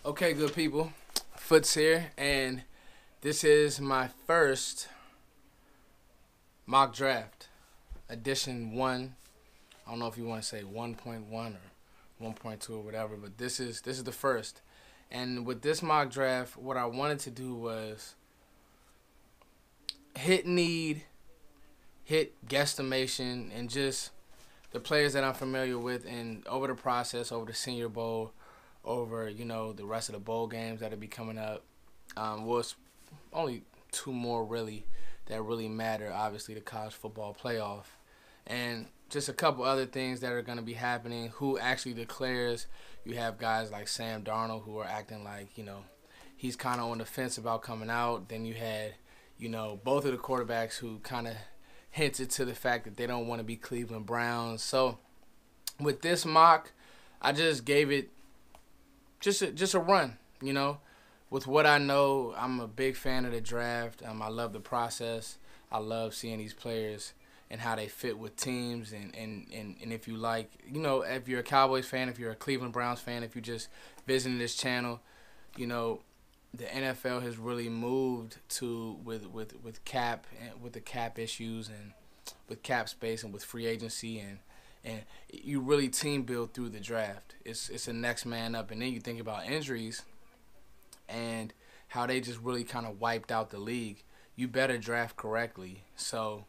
Okay, good people. Foots here, and this is my first mock draft, edition 1. I don't know if you want to say 1.1 or 1.2 or whatever, but this is the first. And with this mock draft, what I wanted to do was hit need, hit guesstimation, and just the players that I'm familiar with, and over the process, over the Senior Bowl, over, the rest of the bowl games that'll be coming up. It's only two more really that really matter, obviously the college football playoff. And just a couple other things that are going to be happening. Who actually declares? You have guys like Sam Darnold who are acting like, he's kind of on the fence about coming out. Then you had, both of the quarterbacks who kind of hinted to the fact that they don't want to be Cleveland Browns. So with this mock, I just gave it just a run, With what I know, I'm a big fan of the draft. I love the process. I love seeing these players and how they fit with teams. And if you like, if you're a Cowboys fan, if you're a Cleveland Browns fan, if you're just visiting this channel, the NFL has really moved to with cap and with the cap issues and with cap space and with free agency and you really team build through the draft. It's a next man up, and then you think about injuries and how they just really kind of wiped out the league. You better draft correctly. So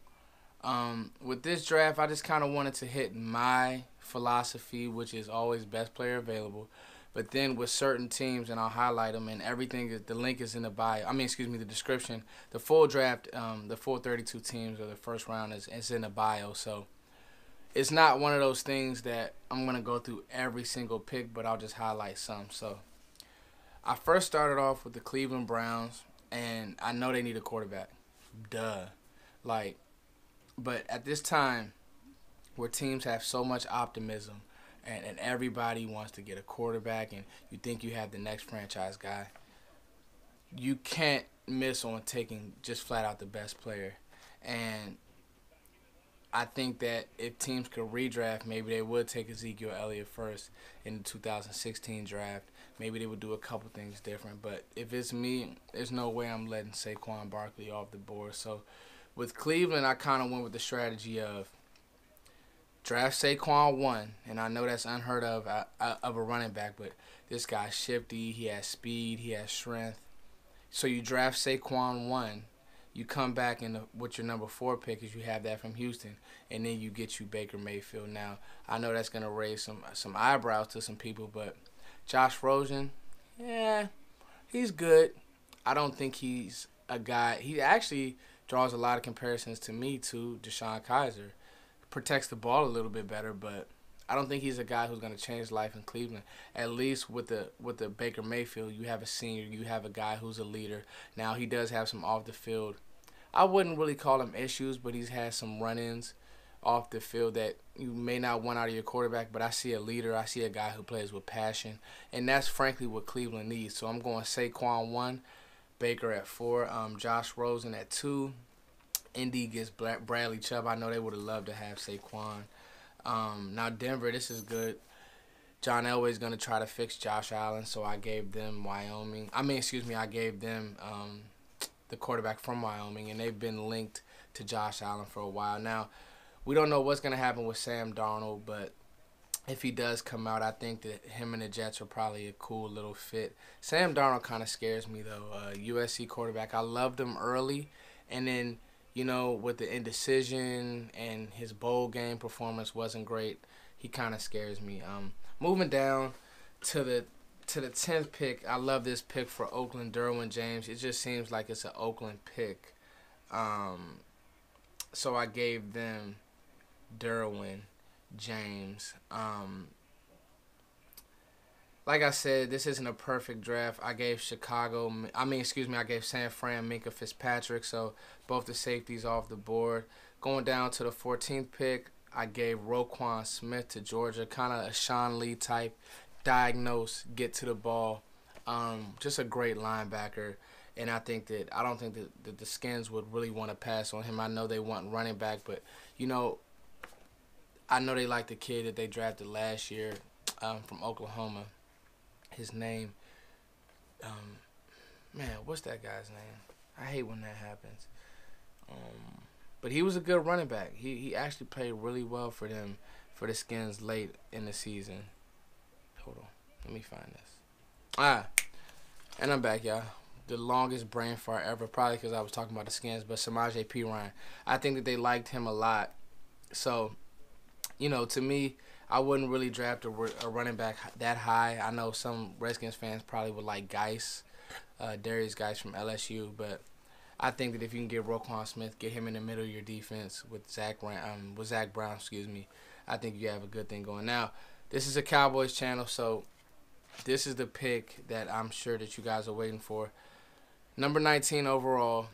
with this draft, I just kind of wanted to hit my philosophy, which is always best player available. But then with certain teams, and I'll highlight them, and everything, the link is in the bio. The description. The full draft, the full 32 teams or the first round is in the bio. So it's not one of those things that I'm going to go through every single pick, but I'll just highlight some. So I first started off with the Cleveland Browns, and I know they need a quarterback. Duh. But at this time, where teams have so much optimism, and everybody wants to get a quarterback, and you think you have the next franchise guy, you can't miss on taking just flat out the best player. And I think that if teams could redraft, maybe they would take Ezekiel Elliott first in the 2016 draft. Maybe they would do a couple things different. But if it's me, there's no way I'm letting Saquon Barkley off the board. So with Cleveland, I kind of went with the strategy of draft Saquon 1, and I know that's unheard of a running back, but this guy's shifty, he has speed, he has strength. So you draft Saquon 1, you come back with your number 4 pick, as you have that from Houston, and then you get you Baker Mayfield. Now, I know that's going to raise some eyebrows to some people, but Josh Rosen, yeah, he's good. I don't think he's a guy. He actually draws a lot of comparisons to me to Deshaun Kaiser. Protects the ball a little bit better, but I don't think he's a guy who's going to change life in Cleveland. At least with the Baker Mayfield, you have a senior, you have a guy who's a leader. Now, he does have some off the field, I wouldn't really call him issues, but he's had some run-ins off the field that you may not want out of your quarterback, but I see a leader. I see a guy who plays with passion, and that's frankly what Cleveland needs. So I'm going Saquon 1, Baker at 4, Josh Rosen at 2. Indy gets Bradley Chubb. I know they would have loved to have Saquon. Now Denver, this is good. John Elway's going to try to fix Josh Allen, so I gave them Wyoming. I gave them the quarterback from Wyoming, and they've been linked to Josh Allen for a while. Now, we don't know what's going to happen with Sam Darnold, but if he does come out, I think that him and the Jets are probably a cool little fit. Sam Darnold kind of scares me, though. USC quarterback, I loved him early, and then, with the indecision and his bowl game performance wasn't great, he kind of scares me. Moving down to the 10th pick, I love this pick for Oakland, Derwin James. It just seems like it's an Oakland pick. So I gave them Derwin James. Like I said, this isn't a perfect draft. I gave I gave San Fran Minkah Fitzpatrick, so both the safeties off the board. Going down to the 14th pick, I gave Roquan Smith to Georgia, kind of a Sean Lee type, diagnose, get to the ball. Just a great linebacker, and I don't think that the Skins would really want to pass on him. I know they want running back, but I know they like the kid that they drafted last year from Oklahoma. His name, Man, what's that guy's name? I hate when that happens. But he was a good running back. He actually played really well for them, for the Skins late in the season. Hold on. Let me find this. And I'm back, y'all. The longest brain fart ever, probably because I was talking about the Skins, but Samaje Perine. I think that they liked him a lot. So, to me, I wouldn't really draft a running back that high. I know some Redskins fans probably would like Guice, Darius Guice from LSU, but I think that if you can get Roquan Smith, get him in the middle of your defense with Zach Brown, I think you have a good thing going. Now, this is a Cowboys channel, so this is the pick that I'm sure that you guys are waiting for. Number 19 overall,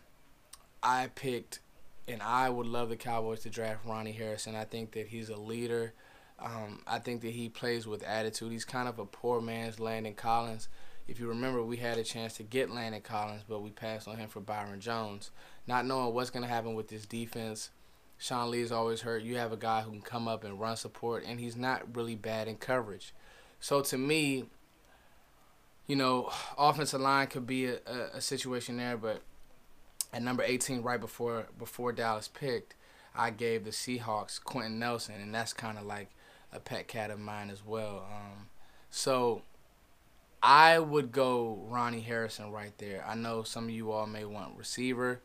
I picked, and I would love the Cowboys to draft Ronnie Harrison. I think that he's a leader. I think that he plays with attitude. He's kind of a poor man's Landon Collins. If you remember, we had a chance to get Landon Collins, but we passed on him for Byron Jones. Not knowing what's going to happen with this defense. Sean Lee is always hurt. You have a guy who can come up and run support, and he's not really bad in coverage. So to me, offensive line could be a situation there, but at number 18, right before Dallas picked, I gave the Seahawks Quentin Nelson, and that's kind of like a pet cat of mine as well. So I would go Ronnie Harrison right there. I know some of you all may want receiver.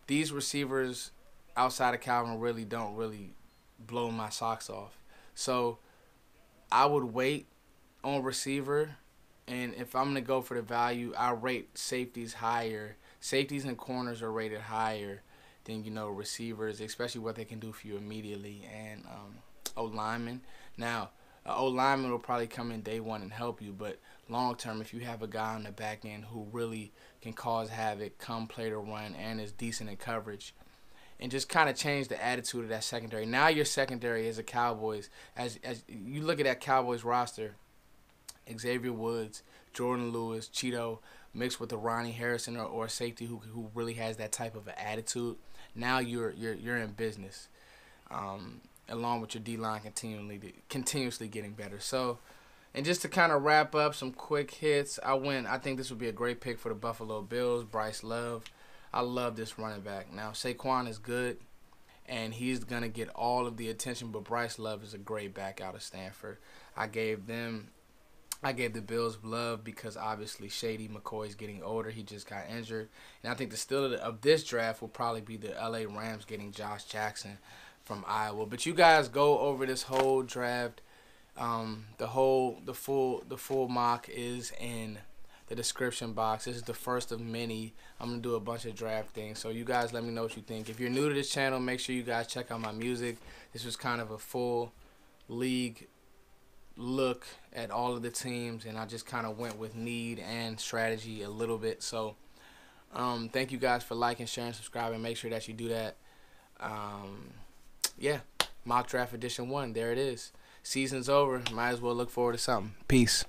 These receivers outside of Calvin really don't really blow my socks off. So I would wait on receiver, and if I'm going to go for the value, I rate safeties higher. Safeties and corners are rated higher than, receivers, especially what they can do for you immediately, and O-linemen. Now, O-lineman will probably come in day one and help you, but long term, if you have a guy on the back end who really can cause havoc, come play the run, and is decent in coverage, and just kind of change the attitude of that secondary. Now your secondary is a Cowboys. As you look at that Cowboys roster, Xavier Woods, Jordan Lewis, Cheeto, mixed with a Ronnie Harrison or a safety who really has that type of an attitude. Now you're in business, along with your D-line continuously getting better. So, and just to kind of wrap up some quick hits, I think this would be a great pick for the Buffalo Bills, Bryce Love. I love this running back. Now, Saquon is good, and he's going to get all of the attention, but Bryce Love is a great back out of Stanford. I gave the Bills love because obviously Shady McCoy's getting older. He just got injured. And I think the steal of this draft will probably be the LA Rams getting Josh Jackson from Iowa. But you guys go over this whole draft. The full mock is in the description box. This is the first of many. I'm going to do a bunch of draft things. So you guys let me know what you think. If you're new to this channel, make sure you guys check out my music. This was kind of a full league look at all of the teams, and I just kind of went with need and strategy a little bit. So thank you guys for liking, sharing, subscribing. Make sure that you do that. Yeah, mock draft edition 1, there it is. Season's over. Might as well look forward to something. Peace.